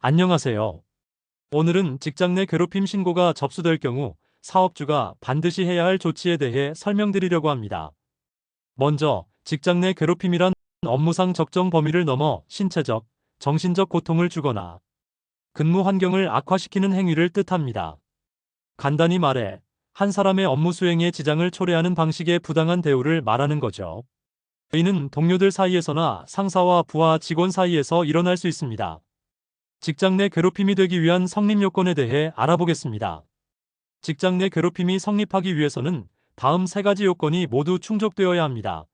안녕하세요. 오늘은 직장 내 괴롭힘 신고가 접수될 경우 사업주가 반드시 해야 할 조치에 대해 설명드리려고 합니다. 먼저, 직장 내 괴롭힘이란 업무상 적정 범위를 넘어 신체적, 정신적 고통을 주거나 근무 환경을 악화시키는 행위를 뜻합니다. 간단히 말해, 한 사람의 업무 수행에 지장을 초래하는 방식의 부당한 대우를 말하는 거죠. 이는 동료들 사이에서나 상사와 부하 직원 사이에서 일어날 수 있습니다. 직장 내 괴롭힘이 되기 위한 성립 요건에 대해 알아보겠습니다. 직장 내 괴롭힘이 성립하기 위해서는 다음 세 가지 요건이 모두 충족되어야 합니다.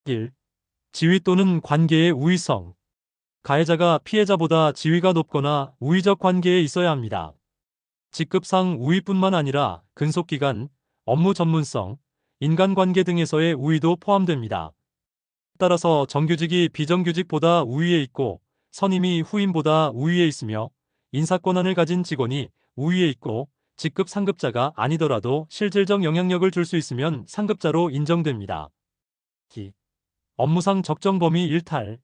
1. 지위 또는 관계의 우위성. 가해자가 피해자보다 지위가 높거나 우위적 관계에 있어야 합니다. 직급상 우위뿐만 아니라 근속기간, 업무 전문성, 인간관계 등에서의 우위도 포함됩니다. 따라서 정규직이 비정규직보다 우위에 있고 선임이 후임보다 우위에 있으며 인사권한을 가진 직원이 우위에 있고 직급 상급자가 아니더라도 실질적 영향력을 줄 수 있으면 상급자로 인정됩니다. 업무상 적정 범위 일탈.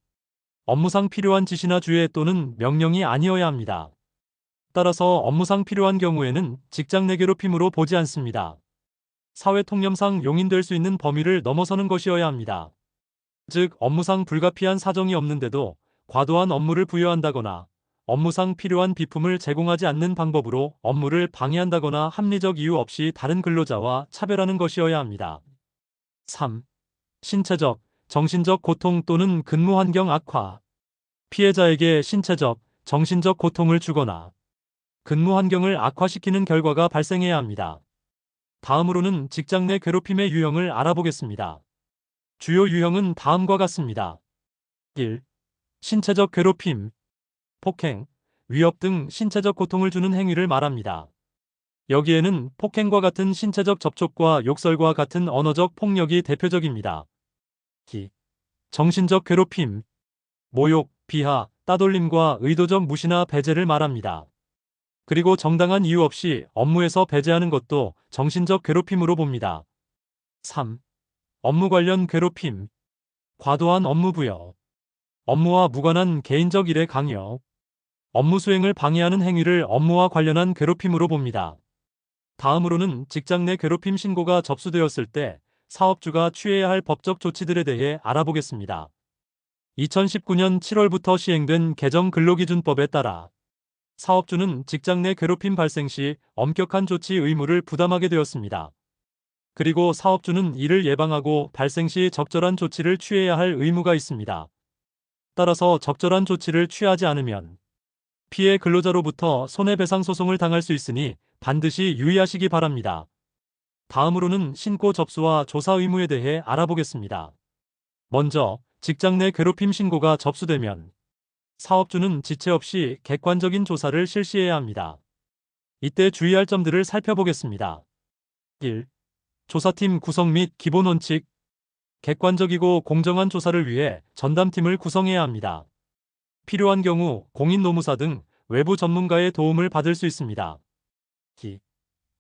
업무상 필요한 지시나 주의 또는 명령이 아니어야 합니다. 따라서 업무상 필요한 경우에는 직장 내 괴롭힘으로 보지 않습니다. 사회 통념상 용인될 수 있는 범위를 넘어서는 것이어야 합니다. 즉, 업무상 불가피한 사정이 없는데도 과도한 업무를 부여한다거나 업무상 필요한 비품을 제공하지 않는 방법으로 업무를 방해한다거나 합리적 이유 없이 다른 근로자와 차별하는 것이어야 합니다. 3. 신체적, 정신적 고통 또는 근무 환경 악화. 피해자에게 신체적, 정신적 고통을 주거나 근무 환경을 악화시키는 결과가 발생해야 합니다. 다음으로는 직장 내 괴롭힘의 유형을 알아보겠습니다. 주요 유형은 다음과 같습니다. 1. 신체적 괴롭힘, 폭행, 위협 등 신체적 고통을 주는 행위를 말합니다. 여기에는 폭행과 같은 신체적 접촉과 욕설과 같은 언어적 폭력이 대표적입니다. 2. 정신적 괴롭힘, 모욕, 비하, 따돌림과 의도적 무시나 배제를 말합니다. 그리고 정당한 이유 없이 업무에서 배제하는 것도 정신적 괴롭힘으로 봅니다. 3. 업무 관련 괴롭힘, 과도한 업무 부여, 업무와 무관한 개인적 일에 강요, 업무 수행을 방해하는 행위를 업무와 관련한 괴롭힘으로 봅니다. 다음으로는 직장 내 괴롭힘 신고가 접수되었을 때 사업주가 취해야 할 법적 조치들에 대해 알아보겠습니다. 2019년 7월부터 시행된 개정 근로기준법에 따라 사업주는 직장 내 괴롭힘 발생 시 엄격한 조치 의무를 부담하게 되었습니다. 그리고 사업주는 이를 예방하고 발생 시 적절한 조치를 취해야 할 의무가 있습니다. 따라서 적절한 조치를 취하지 않으면 피해 근로자로부터 손해배상 소송을 당할 수 있으니 반드시 유의하시기 바랍니다. 다음으로는 신고 접수와 조사 의무에 대해 알아보겠습니다. 먼저, 직장 내 괴롭힘 신고가 접수되면 사업주는 지체 없이 객관적인 조사를 실시해야 합니다. 이때 주의할 점들을 살펴보겠습니다. 1. 조사팀 구성 및 기본 원칙. 객관적이고 공정한 조사를 위해 전담팀을 구성해야 합니다. 필요한 경우 공인노무사 등 외부 전문가의 도움을 받을 수 있습니다. 2.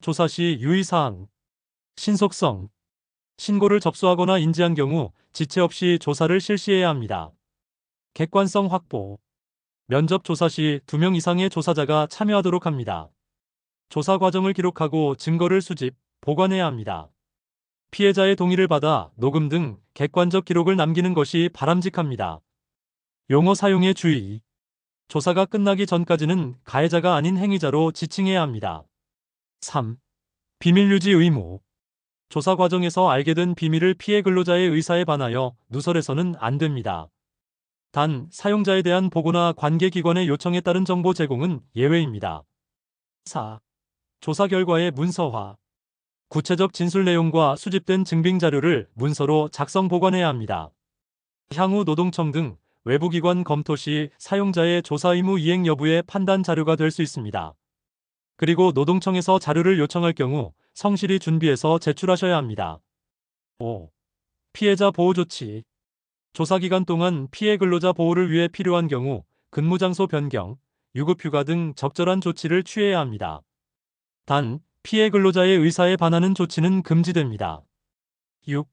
조사 시 유의사항. 신속성. 신고를 접수하거나 인지한 경우 지체 없이 조사를 실시해야 합니다. 객관성 확보. 면접 조사 시 2명 이상의 조사자가 참여하도록 합니다. 조사 과정을 기록하고 증거를 수집, 보관해야 합니다. 피해자의 동의를 받아 녹음 등 객관적 기록을 남기는 것이 바람직합니다. 용어 사용에 주의. 조사가 끝나기 전까지는 가해자가 아닌 행위자로 지칭해야 합니다. 3. 비밀 유지 의무. 조사 과정에서 알게 된 비밀을 피해 근로자의 의사에 반하여 누설해서는 안 됩니다. 단, 사용자에 대한 보고나 관계기관의 요청에 따른 정보 제공은 예외입니다. 4. 조사 결과의 문서화. 구체적 진술 내용과 수집된 증빙 자료를 문서로 작성 보관해야 합니다. 향후 노동청 등 외부기관 검토 시 사용자의 조사 의무 이행 여부의 판단 자료가 될 수 있습니다. 그리고 노동청에서 자료를 요청할 경우 성실히 준비해서 제출하셔야 합니다. 5. 피해자 보호 조치. 조사 기간 동안 피해 근로자 보호를 위해 필요한 경우 근무 장소 변경, 유급휴가 등 적절한 조치를 취해야 합니다. 단, 피해 근로자의 의사에 반하는 조치는 금지됩니다. 6.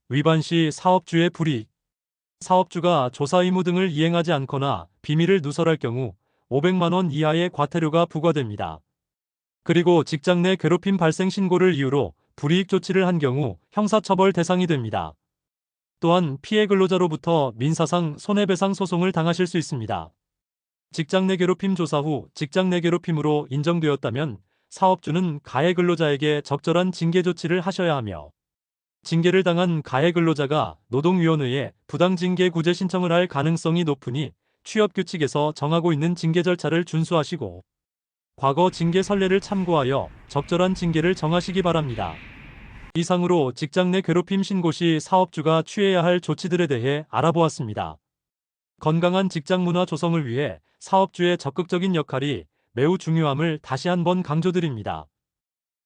위반 시 사업주의 불이익. 사업주가 조사 의무 등을 이행하지 않거나 비밀을 누설할 경우 500만 원 이하의 과태료가 부과됩니다. 그리고 직장 내 괴롭힘 발생 신고를 이유로 불이익 조치를 한 경우 형사처벌 대상이 됩니다. 또한 피해 근로자로부터 민사상 손해배상 소송을 당하실 수 있습니다. 직장 내 괴롭힘 조사 후 직장 내 괴롭힘으로 인정되었다면 사업주는 가해 근로자에게 적절한 징계 조치를 하셔야 하며, 징계를 당한 가해 근로자가 노동위원회에 부당징계구제 신청을 할 가능성이 높으니 취업규칙에서 정하고 있는 징계 절차를 준수하시고 과거 징계 선례를 참고하여 적절한 징계를 정하시기 바랍니다. 이상으로 직장 내 괴롭힘 신고 시 사업주가 취해야 할 조치들에 대해 알아보았습니다. 건강한 직장 문화 조성을 위해 사업주의 적극적인 역할이 매우 중요함을 다시 한번 강조드립니다.